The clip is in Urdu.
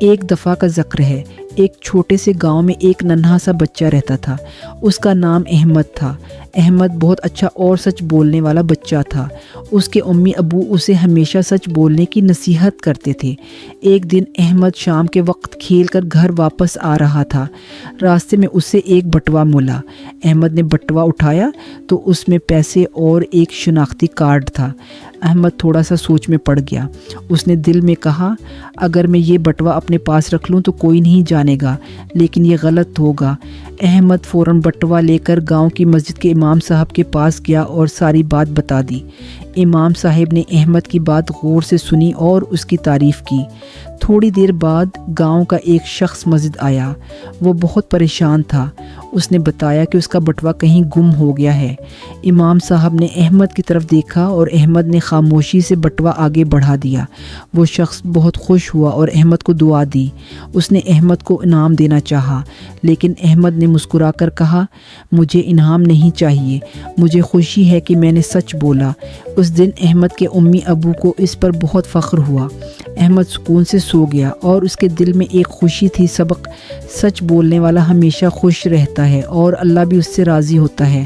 ایک دفعہ کا ذکر ہے، ایک چھوٹے سے گاؤں میں ایک ننھا سا بچہ رہتا تھا۔ اس کا نام احمد تھا۔ احمد بہت اچھا اور سچ بولنے والا بچہ تھا۔ اس کے امی ابو اسے ہمیشہ سچ بولنے کی نصیحت کرتے تھے۔ ایک دن احمد شام کے وقت کھیل کر گھر واپس آ رہا تھا۔ راستے میں اسے ایک بٹوا ملا۔ احمد نے بٹوا اٹھایا تو اس میں پیسے اور ایک شناختی کارڈ تھا۔ احمد تھوڑا سا سوچ میں پڑ گیا۔ اس نے دل میں کہا، اگر میں یہ بٹوا اپنے پاس رکھ لوں تو کوئی نہیں جانے گا، لیکن یہ غلط ہوگا۔ احمد فوراً بٹوا لے کر گاؤں کی مسجد کے امام صاحب کے پاس گیا اور ساری بات بتا دی۔ امام صاحب نے احمد کی بات غور سے سنی اور اس کی تعریف کی۔ تھوڑی دیر بعد گاؤں کا ایک شخص مسجد آیا۔ وہ بہت پریشان تھا۔ اس نے بتایا کہ اس کا بٹوا کہیں گم ہو گیا ہے۔ امام صاحب نے احمد کی طرف دیکھا اور احمد نے خاموشی سے بٹوا آگے بڑھا دیا۔ وہ شخص بہت خوش ہوا اور احمد کو دعا دی۔ اس نے احمد کو انعام دینا چاہا، لیکن احمد نے مسکرا کر کہا، مجھے انعام نہیں چاہیے، مجھے خوشی ہے کہ میں نے سچ بولا۔ اس دن احمد کے امی ابو کو اس پر بہت فخر ہوا۔ احمد سکون سے سو گیا اور اس کے دل میں ایک خوشی تھی، سبق سچ بولنے والا ہمیشہ خوش رہتا ہے اور اللہ بھی اس سے راضی ہوتا ہے۔